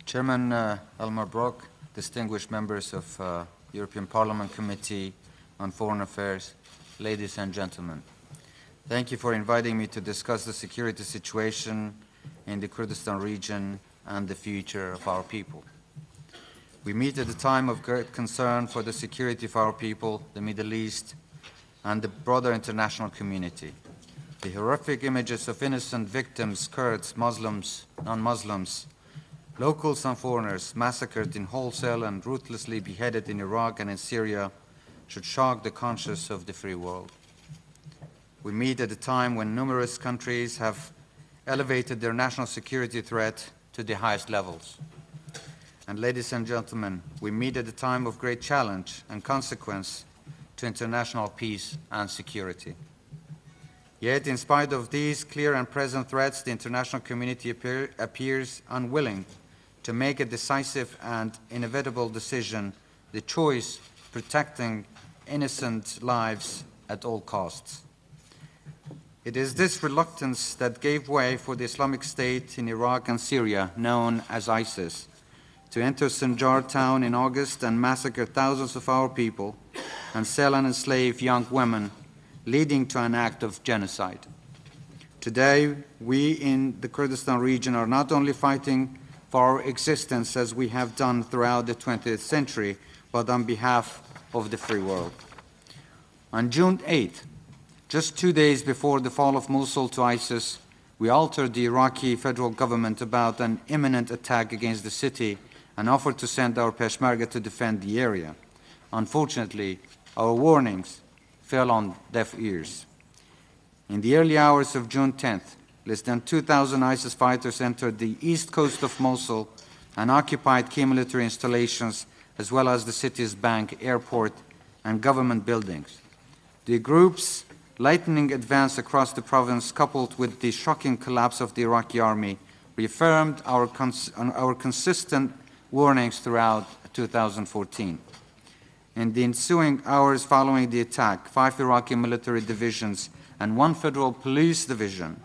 Chairman Elmar Brok, distinguished members of European Parliament Committee on Foreign Affairs, ladies and gentlemen. Thank you for inviting me to discuss the security situation in the Kurdistan region and the future of our people. We meet at a time of great concern for the security of our people, the Middle East, and the broader international community. The horrific images of innocent victims, Kurds, Muslims, non-Muslims, locals and foreigners massacred in wholesale and ruthlessly beheaded in Iraq and in Syria should shock the conscience of the free world. We meet at a time when numerous countries have elevated their national security threat to the highest levels. And ladies and gentlemen, we meet at a time of great challenge and consequence to international peace and security. Yet, in spite of these clear and present threats, the international community appears unwilling to make a decisive and inevitable decision, the choice protecting innocent lives at all costs. It is this reluctance that gave way for the Islamic State in Iraq and Syria, known as ISIS, to enter Sinjar town in August and massacre thousands of our people and sell and enslave young women, leading to an act of genocide. Today, we in the Kurdistan region are not only fighting for our existence as we have done throughout the 20th century, but on behalf of the free world. On June 8th, just 2 days before the fall of Mosul to ISIS, we altered the Iraqi federal government about an imminent attack against the city and offered to send our Peshmerga to defend the area. Unfortunately, our warnings fell on deaf ears. In the early hours of June 10th, less than 2,000 ISIS fighters entered the east coast of Mosul and occupied key military installations as well as the city's bank, airport, and government buildings. The group's lightning advance across the province, coupled with the shocking collapse of the Iraqi army, reaffirmed our consistent warnings throughout 2014. In the ensuing hours following the attack, 5 Iraqi military divisions and 1 federal police division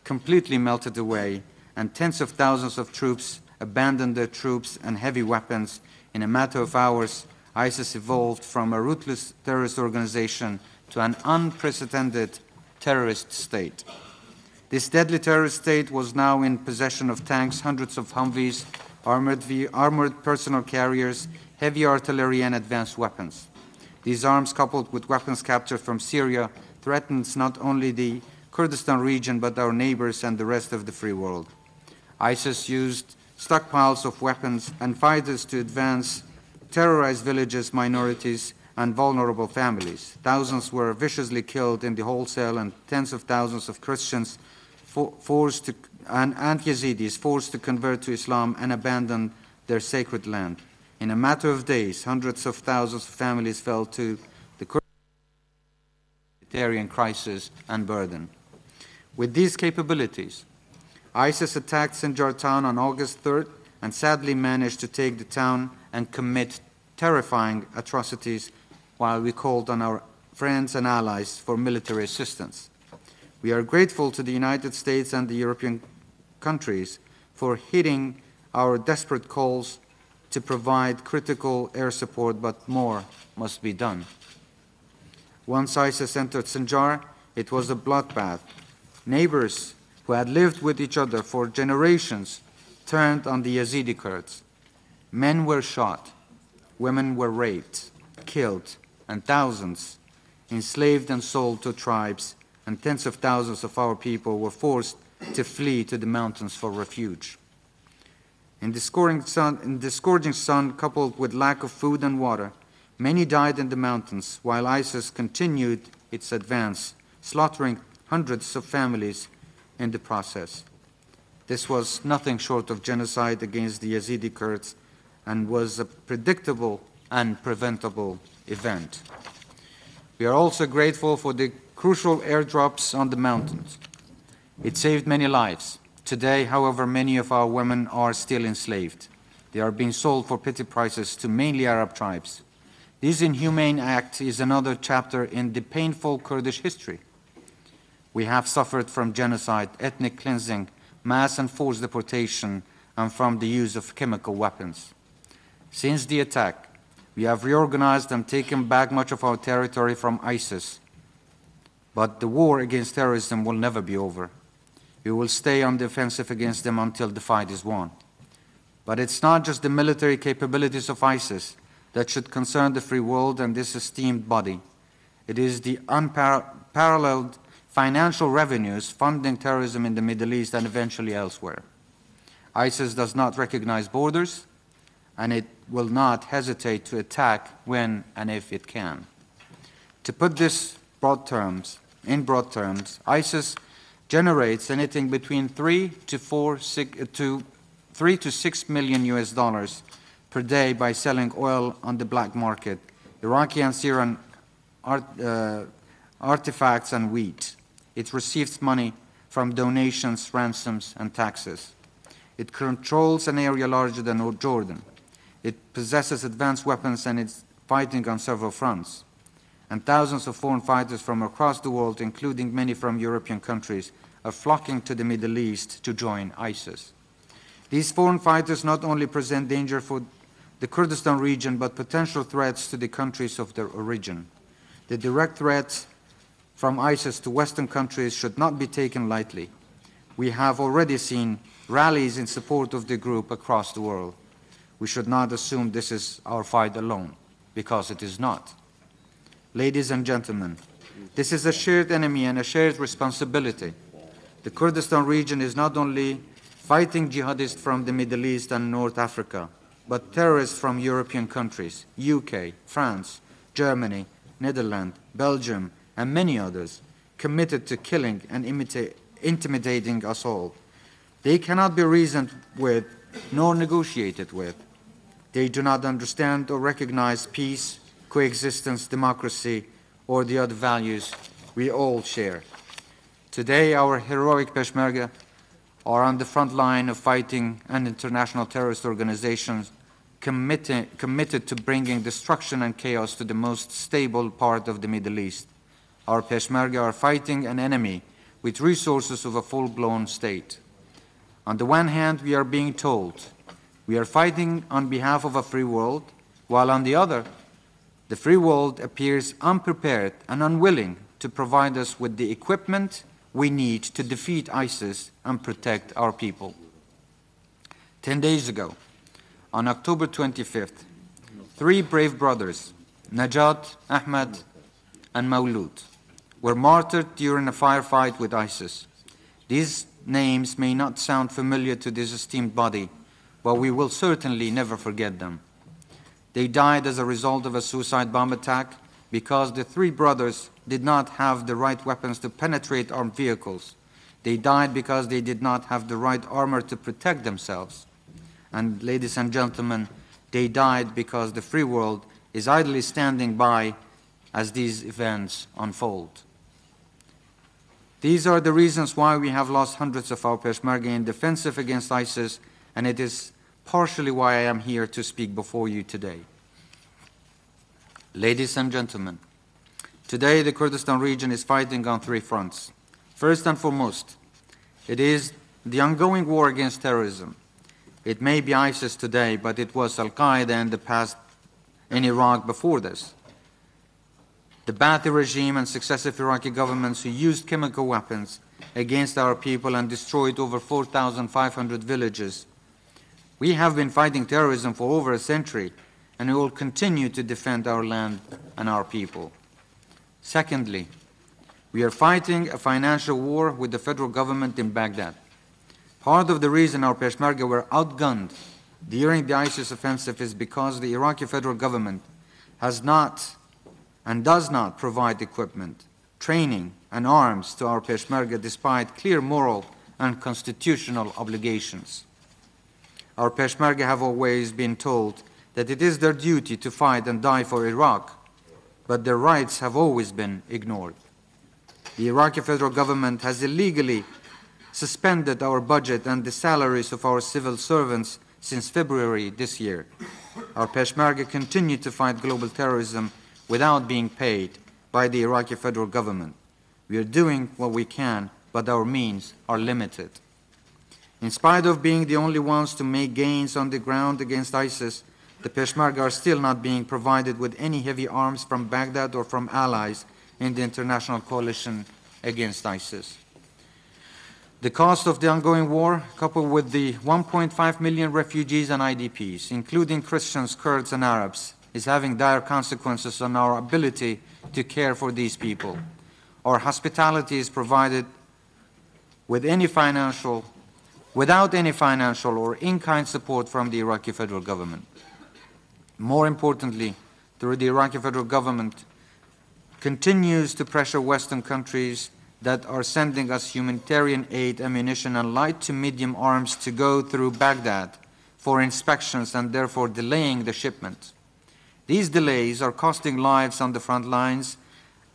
completely melted away, and tens of thousands of troops abandoned their troops and heavy weapons. In a matter of hours, ISIS evolved from a ruthless terrorist organization to an unprecedented terrorist state. This deadly terrorist state was now in possession of tanks, hundreds of Humvees, armored personal carriers, heavy artillery, and advanced weapons. These arms, coupled with weapons captured from Syria, threatens not only the Kurdistan region but our neighbors and the rest of the free world. ISIS used stockpiles of weapons and fighters to advance, terrorize villages, minorities, and vulnerable families. Thousands were viciously killed in the wholesale, and tens of thousands of Christians and Yazidis forced to convert to Islam and abandon their sacred land. In a matter of days, hundreds of thousands of families fell to the humanitarian crisis and burden. With these capabilities, ISIS attacked Sinjar town on August 3rd and sadly managed to take the town and commit terrifying atrocities while we called on our friends and allies for military assistance. We are grateful to the United States and the European countries for heeding our desperate calls to provide critical air support, but more must be done. Once ISIS entered Sinjar, it was a bloodbath. Neighbors who had lived with each other for generations turned on the Yazidi Kurds. Men were shot, women were raped, killed, and thousands enslaved and sold to tribes, and tens of thousands of our people were forced to flee to the mountains for refuge. In the scorching sun, coupled with lack of food and water, many died in the mountains, while ISIS continued its advance, slaughtering hundreds of families in the process. This was nothing short of genocide against the Yazidi Kurds and was a predictable and preventable event. We are also grateful for the crucial airdrops on the mountains. It saved many lives. Today, however, many of our women are still enslaved. They are being sold for petty prices to mainly Arab tribes. This inhumane act is another chapter in the painful Kurdish history. We have suffered from genocide, ethnic cleansing, mass and forced deportation, and from the use of chemical weapons. Since the attack, we have reorganized and taken back much of our territory from ISIS. But the war against terrorism will never be over. We will stay on the offensive against them until the fight is won. But it's not just the military capabilities of ISIS that should concern the free world and this esteemed body. It is the unparalleled financial revenues funding terrorism in the Middle East and eventually elsewhere. ISIS does not recognize borders, and it will not hesitate to attack when and if it can. To put this in broad terms, ISIS generates anything between 3 to 6 million US dollars per day by selling oil on the black market, Iraqi and Syrian artifacts and wheat. It receives money from donations, ransoms, and taxes. It controls an area larger than Jordan. It possesses advanced weapons and is fighting on several fronts. And thousands of foreign fighters from across the world, including many from European countries, are flocking to the Middle East to join ISIS. These foreign fighters not only present danger for the Kurdistan region, but potential threats to the countries of their origin. The direct threats from ISIS to Western countries should not be taken lightly. We have already seen rallies in support of the group across the world. We should not assume this is our fight alone, because it is not. Ladies and gentlemen, this is a shared enemy and a shared responsibility. The Kurdistan region is not only fighting jihadists from the Middle East and North Africa, but terrorists from European countries, UK, France, Germany, Netherlands, Belgium, and many others, committed to killing and intimidating us all. They cannot be reasoned with nor negotiated with. They do not understand or recognize peace, coexistence, democracy, or the other values we all share. Today, our heroic Peshmerga are on the front line of fighting an international terrorist organizations committed to bringing destruction and chaos to the most stable part of the Middle East. Our Peshmerga are fighting an enemy with resources of a full-blown state. On the one hand, we are being told we are fighting on behalf of a free world, while on the other, the free world appears unprepared and unwilling to provide us with the equipment we need to defeat ISIS and protect our people. 10 days ago, on October 25th, 3 brave brothers, Najat, Ahmad, and Maulud, were martyred during a firefight with ISIS. These names may not sound familiar to this esteemed body, but we will certainly never forget them. They died as a result of a suicide bomb attack because the 3 brothers did not have the right weapons to penetrate armed vehicles. They died because they did not have the right armor to protect themselves. And ladies and gentlemen, they died because the free world is idly standing by as these events unfold. These are the reasons why we have lost hundreds of our Peshmerga in defensive against ISIS, and it is partially why I am here to speak before you today. Ladies and gentlemen, today the Kurdistan region is fighting on 3 fronts. First and foremost, it is the ongoing war against terrorism. It may be ISIS today, but it was Al-Qaeda in the past in Iraq before this. The Ba'athi regime and successive Iraqi governments who used chemical weapons against our people and destroyed over 4,500 villages. We have been fighting terrorism for over a century, and we will continue to defend our land and our people. Secondly, we are fighting a financial war with the federal government in Baghdad. Part of the reason our Peshmerga were outgunned during the ISIS offensive is because the Iraqi federal government has not and does not provide equipment, training, and arms to our Peshmerga despite clear moral and constitutional obligations. Our Peshmerga have always been told that it is their duty to fight and die for Iraq, but their rights have always been ignored. The Iraqi federal government has illegally suspended our budget and the salaries of our civil servants since February this year. Our Peshmerga continue to fight global terrorism without being paid by the Iraqi federal government. We are doing what we can, but our means are limited. In spite of being the only ones to make gains on the ground against ISIS, the Peshmerga are still not being provided with any heavy arms from Baghdad or from allies in the international coalition against ISIS. The cost of the ongoing war, coupled with the 1.5 million refugees and IDPs, including Christians, Kurds, and Arabs, is having dire consequences on our ability to care for these people. Our hospitality is provided without any financial or in-kind support from the Iraqi federal government. More importantly, the Iraqi federal government continues to pressure Western countries that are sending us humanitarian aid, ammunition, and light to medium arms to go through Baghdad for inspections and therefore delaying the shipment. These delays are costing lives on the front lines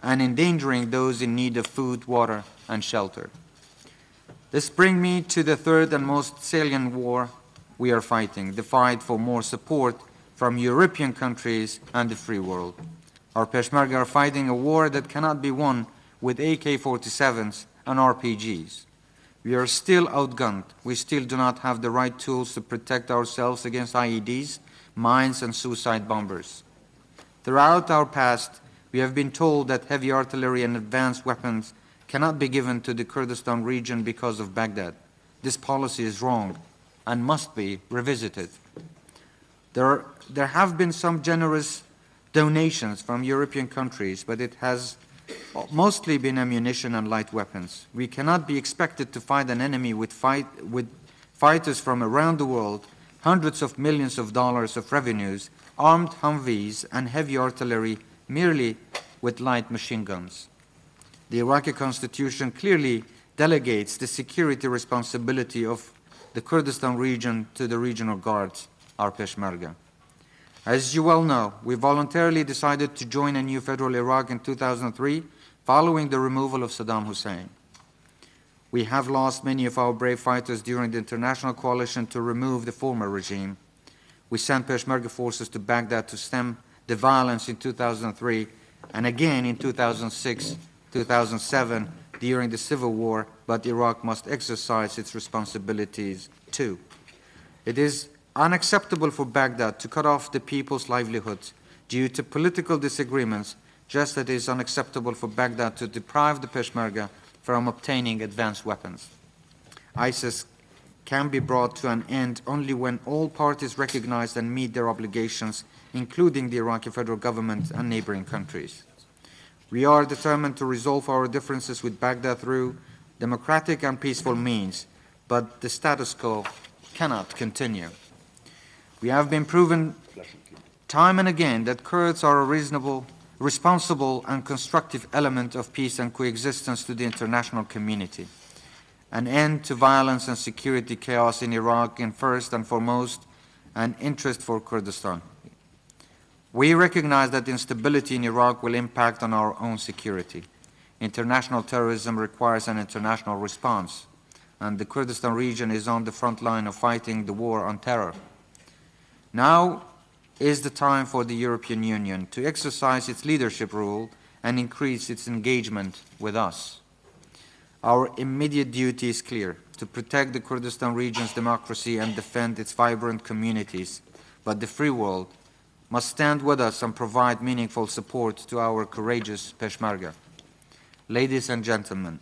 and endangering those in need of food, water, and shelter. This brings me to the third and most salient war we are fighting, the fight for more support from European countries and the free world. Our Peshmerga are fighting a war that cannot be won with AK-47s and RPGs. We are still outgunned. We still do not have the right tools to protect ourselves against IEDs, mines, and suicide bombers. Throughout our past, we have been told that heavy artillery and advanced weapons cannot be given to the Kurdistan region because of Baghdad. This policy is wrong and must be revisited. There have been some generous donations from European countries, but it has mostly been ammunition and light weapons. We cannot be expected to fight an enemy with fighters from around the world, hundreds of millions of dollars of revenues, armed Humvees, and heavy artillery merely with light machine guns. The Iraqi constitution clearly delegates the security responsibility of the Kurdistan region to the regional guards, our Peshmerga. As you well know, we voluntarily decided to join a new federal Iraq in 2003 following the removal of Saddam Hussein. We have lost many of our brave fighters during the international coalition to remove the former regime. We sent Peshmerga forces to Baghdad to stem the violence in 2003 and again in 2006, 2007 during the civil war, but Iraq must exercise its responsibilities too. It is unacceptable for Baghdad to cut off the people's livelihoods due to political disagreements, just as it is unacceptable for Baghdad to deprive the Peshmerga from obtaining advanced weapons. ISIS can be brought to an end only when all parties recognize and meet their obligations, including the Iraqi federal government and neighboring countries. We are determined to resolve our differences with Baghdad through democratic and peaceful means, but the status quo cannot continue. We have been proven time and again that Kurds are a reasonable, responsible, and constructive element of peace and coexistence to the international community. An end to violence and security chaos in Iraq is first and foremost an interest for Kurdistan. We recognize that instability in Iraq will impact on our own security. International terrorism requires an international response, and the Kurdistan region is on the front line of fighting the war on terror. Now is the time for the European Union to exercise its leadership role and increase its engagement with us. Our immediate duty is clear: to protect the Kurdistan region's democracy and defend its vibrant communities. But the free world must stand with us and provide meaningful support to our courageous Peshmerga. Ladies and gentlemen,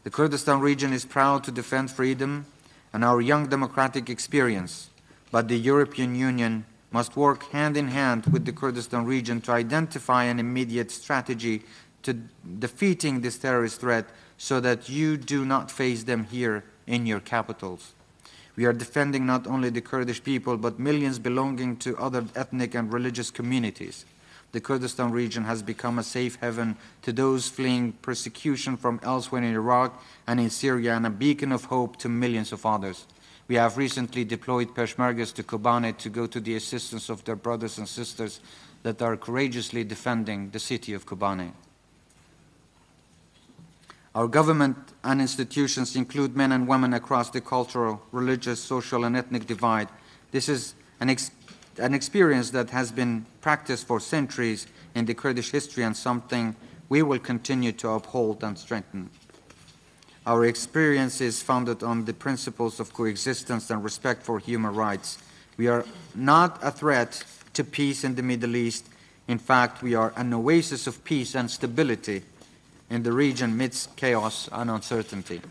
the Kurdistan region is proud to defend freedom and our young democratic experience, but the European Union must work hand in hand with the Kurdistan region to identify an immediate strategy to defeating this terrorist threat so that you do not face them here in your capitals. We are defending not only the Kurdish people, but millions belonging to other ethnic and religious communities. The Kurdistan region has become a safe haven to those fleeing persecution from elsewhere in Iraq and in Syria, and a beacon of hope to millions of others. We have recently deployed Peshmergas to Kobani to go to the assistance of their brothers and sisters that are courageously defending the city of Kobani. Our government and institutions include men and women across the cultural, religious, social, and ethnic divide. This is an experience that has been practiced for centuries in the Kurdish history and something we will continue to uphold and strengthen. Our experience is founded on the principles of coexistence and respect for human rights. We are not a threat to peace in the Middle East. In fact, we are an oasis of peace and stability in the region amidst chaos and uncertainty.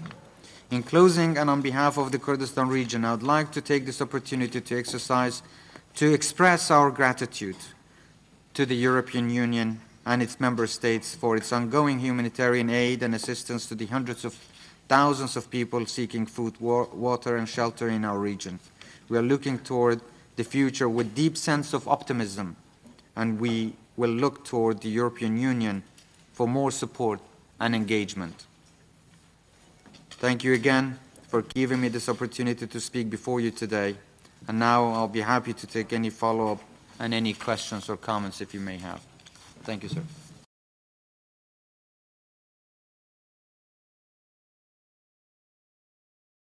In closing, and on behalf of the Kurdistan region, I would like to take this opportunity to express our gratitude to the European Union and its member states for its ongoing humanitarian aid and assistance to the hundreds of thousands of people seeking food, water, and shelter in our region. We are looking toward the future with deep sense of optimism, and we will look toward the European Union for more support and engagement. Thank you again for giving me this opportunity to speak before you today. And now I'll be happy to take any follow-up and any questions or comments if you may have. Thank you, sir.